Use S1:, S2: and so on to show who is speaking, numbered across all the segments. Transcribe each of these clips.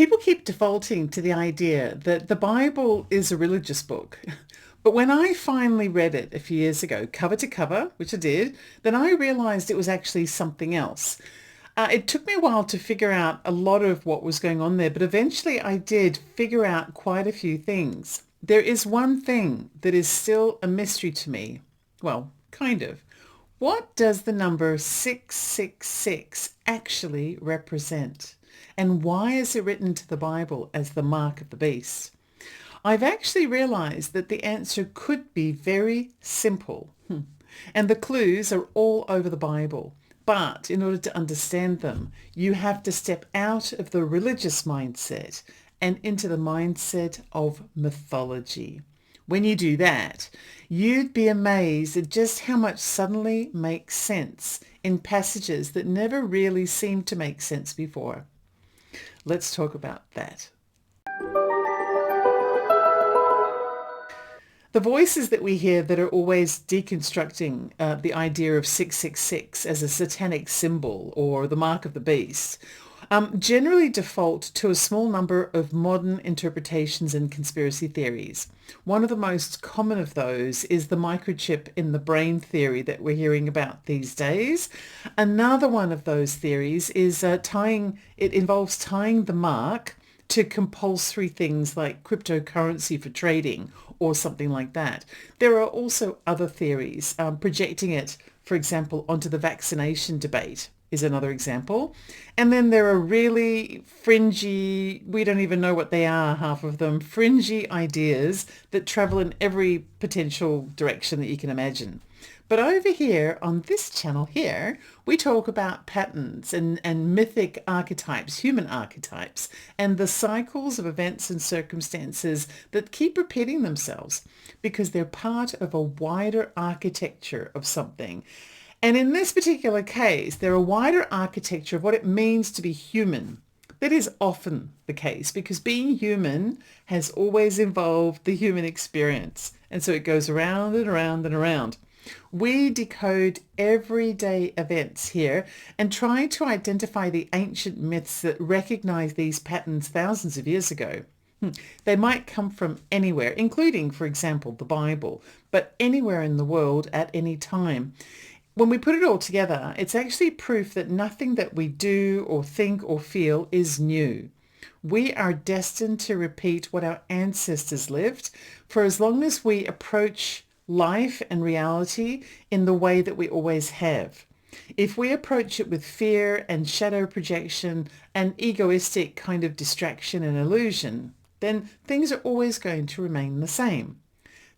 S1: People keep defaulting to the idea that the Bible is a religious book. But when I finally read it a few years ago, cover to cover, which I did, then I realized it was actually something else. It took me a while to figure out a lot of what was going on there, but eventually I did figure out quite a few things. There is one thing that is still a mystery to me. Well, kind of. What does the number 666 actually represent? And why is it written into the Bible as the mark of the beast? I've actually realized that the answer could be very simple. And the clues are all over the Bible. But in order to understand them, you have to step out of the religious mindset and into the mindset of mythology. When you do that, you'd be amazed at just how much suddenly makes sense in passages that never really seemed to make sense before. Let's talk about that. The voices that we hear that are always deconstructing the idea of 666 as a satanic symbol or the mark of the beast generally default to a small number of modern interpretations and conspiracy theories. One of the most common of those is the microchip in the brain theory that we're hearing about these days. Another one of those theories is it involves tying the mark to compulsory things like cryptocurrency for trading or something like that. There are also other theories, projecting it, for example, onto the vaccination debate is another example. And then there are really fringy, we don't even know what they are, half of them, fringy ideas that travel in every potential direction that you can imagine. But over here on this channel here, we talk about patterns and mythic archetypes, human archetypes, and the cycles of events and circumstances that keep repeating themselves because they're part of a wider architecture of something. And in this particular case, they're a wider architecture of what it means to be human. That is often the case because being human has always involved the human experience. And so it goes around and around and around. We decode everyday events here and try to identify the ancient myths that recognize these patterns thousands of years ago. They might come from anywhere, including, for example, the Bible, but anywhere in the world at any time. When we put it all together, it's actually proof that nothing that we do or think or feel is new. We are destined to repeat what our ancestors lived for as long as we approach life and reality in the way that we always have. If we approach it with fear and shadow projection and egoistic kind of distraction and illusion, then things are always going to remain the same.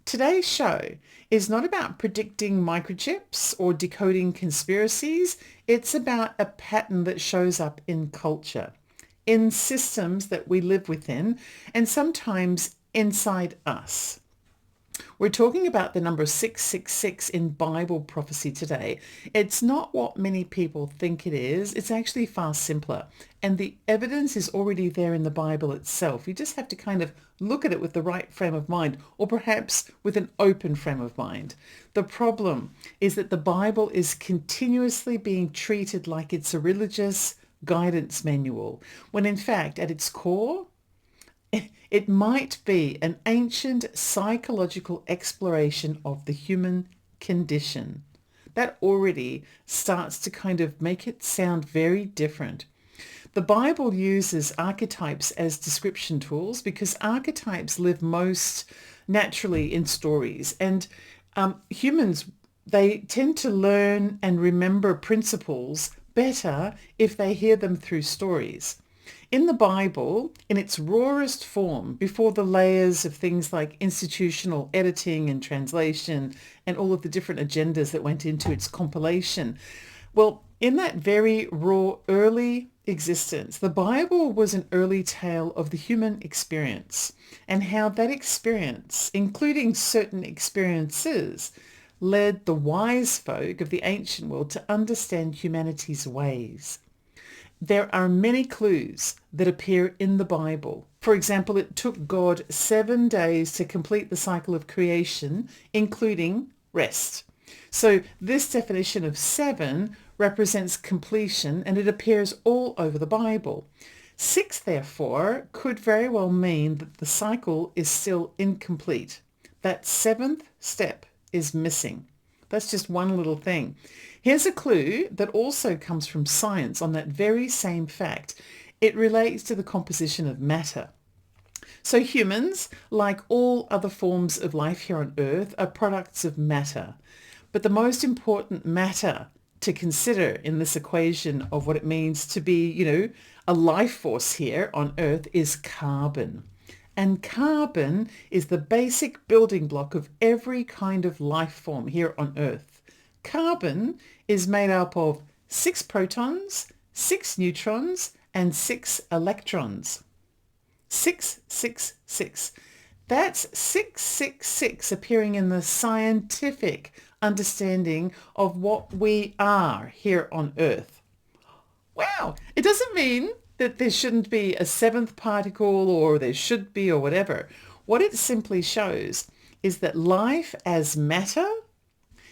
S1: Today's show is not about predicting microchips or decoding conspiracies. It's about a pattern that shows up in culture, in systems that we live within, and sometimes inside us. We're talking about the number 666 in Bible prophecy today. It's not what many people think it is. It's actually far simpler. And the evidence is already there in the Bible itself. You just have to kind of look at it with the right frame of mind, or perhaps with an open frame of mind. The problem is that the Bible is continuously being treated like it's a religious guidance manual, when in fact, at its core, it might be an ancient psychological exploration of the human condition. That already starts to kind of make it sound very different. The Bible uses archetypes as description tools because archetypes live most naturally in stories. And humans, they tend to learn and remember principles better if they hear them through stories. In the Bible, in its rawest form, before the layers of things like institutional editing and translation and all of the different agendas that went into its compilation, well, in that very raw early existence, the Bible was an early tale of the human experience and how that experience, including certain experiences, led the wise folk of the ancient world to understand humanity's ways. There are many clues that appear in the Bible. For example, it took God 7 days to complete the cycle of creation, including rest. So this definition of 7 represents completion, and it appears all over the Bible. 6, therefore, could very well mean that the cycle is still incomplete. That 7th step is missing. That's just one little thing. Here's a clue that also comes from science on that very same fact. It relates to the composition of matter. So humans, like all other forms of life here on Earth, are products of matter. But the most important matter to consider in this equation of what it means to be, a life force here on Earth is carbon. And carbon is the basic building block of every kind of life form here on Earth. Carbon is made up of 6 protons, 6 neutrons, and 6 electrons. 666. That's 666 appearing in the scientific understanding of what we are here on Earth. Wow! It doesn't mean that there shouldn't be a 7th particle or there should be or whatever. What it simply shows is that life as matter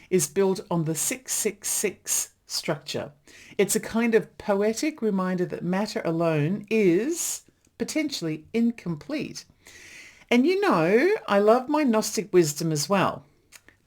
S1: is built on the 666 structure. It's a kind of poetic reminder that matter alone is potentially incomplete. And I love my Gnostic wisdom as well.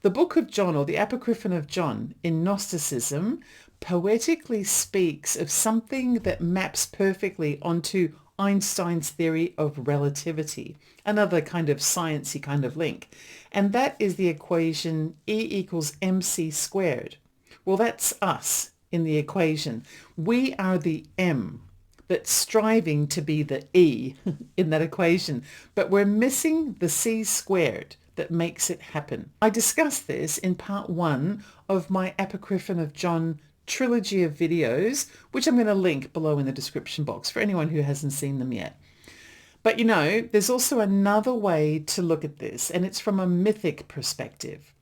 S1: The Book of John, or the Apocryphon of John in Gnosticism, poetically speaks of something that maps perfectly onto Einstein's theory of relativity, another kind of sciencey kind of link. And that is the equation E equals mc squared. Well, that's us in the equation. We are the m that's striving to be the E in that equation, but we're missing the c squared that makes it happen. I discussed this in part 1 of my Apocryphon of John trilogy of videos, which I'm going to link below in the description box for anyone who hasn't seen them yet. But there's also another way to look at this, and it's from a mythic perspective.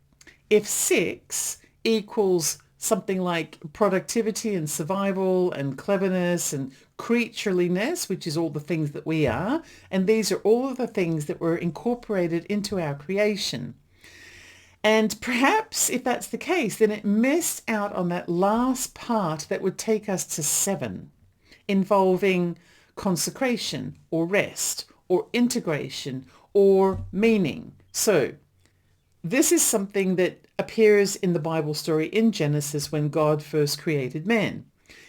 S1: If 6 equals something like productivity and survival and cleverness and creatureliness, which is all the things that we are, and these are all of the things that were incorporated into our creation. And perhaps if that's the case, then it missed out on that last part that would take us to 7, involving consecration or rest or integration or meaning. So this is something that appears in the Bible story in Genesis when God first created man.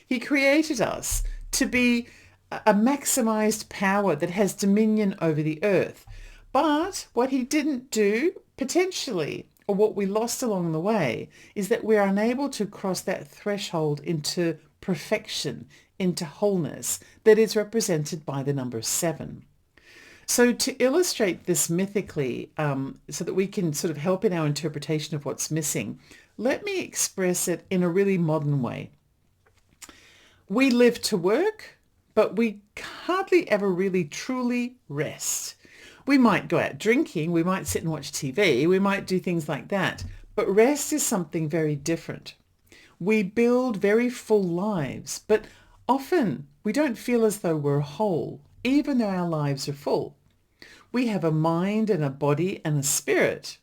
S1: He created us to be a maximized power that has dominion over the earth. But what he didn't do, potentially, or what we lost along the way, is that we're unable to cross that threshold into perfection, into wholeness, that is represented by the number 7. So to illustrate this mythically, so that we can sort of help in our interpretation of what's missing, let me express it in a really modern way. We live to work, but we hardly ever really truly rest. We might go out drinking, we might sit and watch TV, we might do things like that, but rest is something very different. We build very full lives, but often we don't feel as though we're whole, even though our lives are full. We have a mind and a body and a spirit,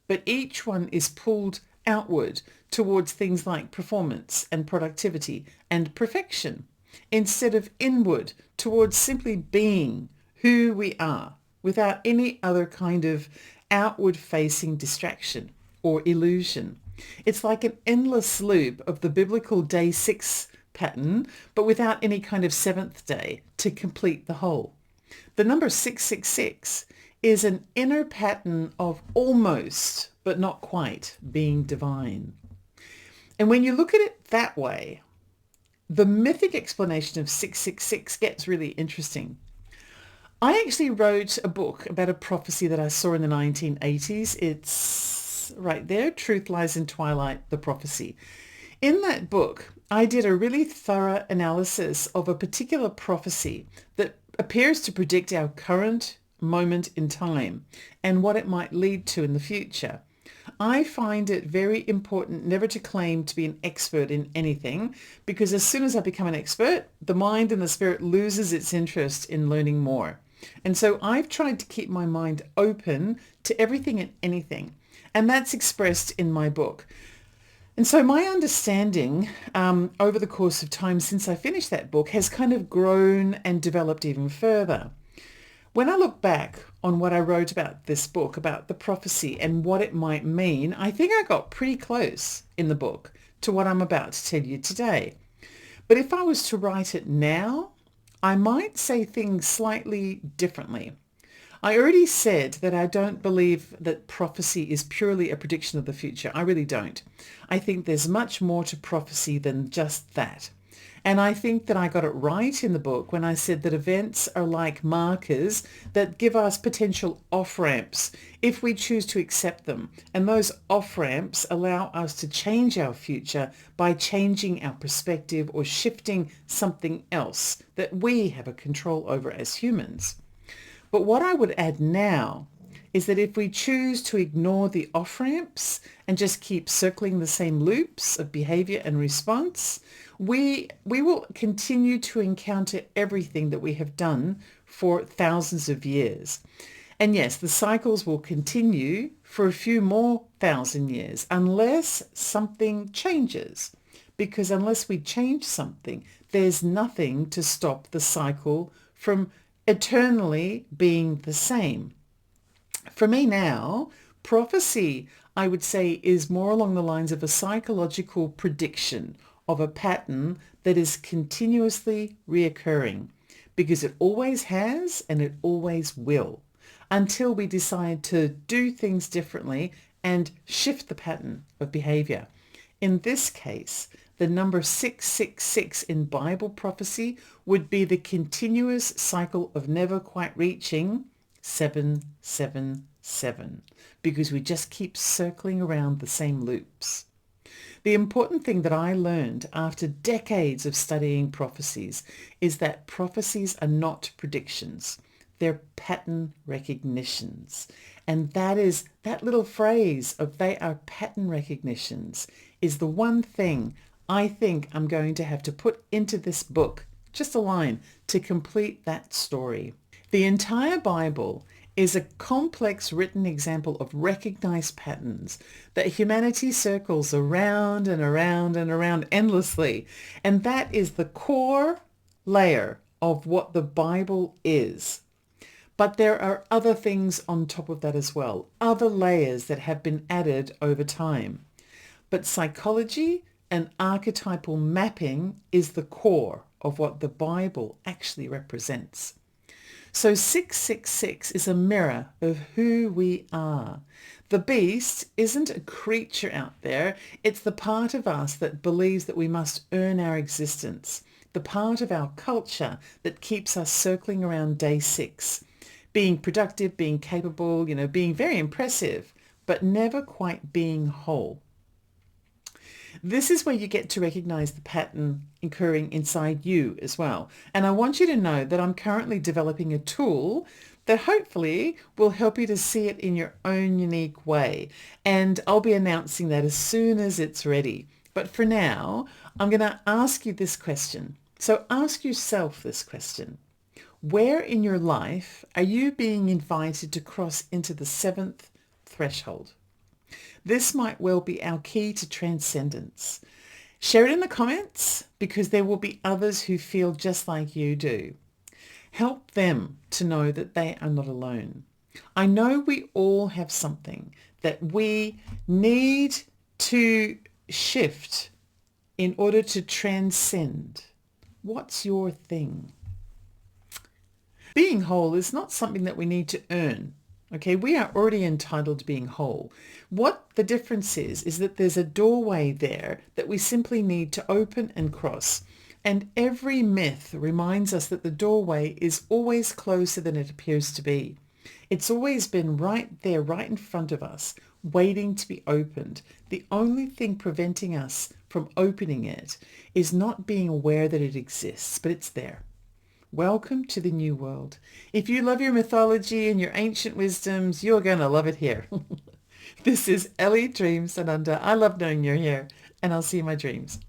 S1: but each one is pulled outward towards things like performance and productivity and perfection, instead of inward towards simply being who we are without any other kind of outward-facing distraction or illusion. It's like an endless loop of the biblical day 6 pattern, but without any kind of 7th day to complete the whole. The number 666 is an inner pattern of almost, but not quite, being divine. And when you look at it that way, the mythic explanation of 666 gets really interesting. I actually wrote a book about a prophecy that I saw in the 1980s. It's right there, Truth Lies in Twilight, the Prophecy. In that book, I did a really thorough analysis of a particular prophecy that appears to predict our current moment in time and what it might lead to in the future. I find it very important never to claim to be an expert in anything, because as soon as I become an expert, the mind and the spirit loses its interest in learning more. And so I've tried to keep my mind open to everything and anything. And that's expressed in my book. And so my understanding over the course of time since I finished that book has kind of grown and developed even further. When I look back on what I wrote about this book, about the prophecy and what it might mean, I think I got pretty close in the book to what I'm about to tell you today. But if I was to write it now, I might say things slightly differently. I already said that I don't believe that prophecy is purely a prediction of the future. I really don't. I think there's much more to prophecy than just that. And I think that I got it right in the book when I said that events are like markers that give us potential off-ramps if we choose to accept them. And those off-ramps allow us to change our future by changing our perspective or shifting something else that we have a control over as humans. But what I would add now is that if we choose to ignore the off-ramps and just keep circling the same loops of behavior and response, we will continue to encounter everything that we have done for thousands of years. And yes, the cycles will continue for a few more thousand years unless something changes. Because unless we change something, there's nothing to stop the cycle from eternally being the same. For me now, prophecy, I would say, is more along the lines of a psychological prediction of a pattern that is continuously reoccurring, because it always has and it always will, until we decide to do things differently and shift the pattern of behavior. In this case, the number 666 in Bible prophecy would be the continuous cycle of never quite reaching 777, because we just keep circling around the same loops. The important thing that I learned after decades of studying prophecies is that prophecies are not predictions. They're pattern recognitions. And that little phrase of they are pattern recognitions is the one thing I think I'm going to have to put into this book, just a line, to complete that story. The entire Bible is a complex written example of recognized patterns that humanity circles around and around and around endlessly. And that is the core layer of what the Bible is. But there are other things on top of that as well, other layers that have been added over time. But psychology and archetypal mapping is the core of what the Bible actually represents. So 666 is a mirror of who we are. The beast isn't a creature out there. It's the part of us that believes that we must earn our existence. The part of our culture that keeps us circling around day 6. Being productive, being capable, being very impressive, but never quite being whole. This is where you get to recognize the pattern occurring inside you as well. And I want you to know that I'm currently developing a tool that hopefully will help you to see it in your own unique way. And I'll be announcing that as soon as it's ready. But for now, I'm going to ask you this question. So ask yourself this question. Where in your life are you being invited to cross into the 7th threshold? This might well be our key to transcendence. Share it in the comments, because there will be others who feel just like you do. Help them to know that they are not alone. I know we all have something that we need to shift in order to transcend. What's your thing? Being whole is not something that we need to earn. Okay, we are already entitled to being whole. What the difference is that there's a doorway there that we simply need to open and cross. And every myth reminds us that the doorway is always closer than it appears to be. It's always been right there, right in front of us, waiting to be opened. The only thing preventing us from opening it is not being aware that it exists, but it's there. Welcome to the new world. If you love your mythology and your ancient wisdoms, you're going to love it here. This is Ellie Dreams and Under. I love knowing you're here, and I'll see you in my dreams.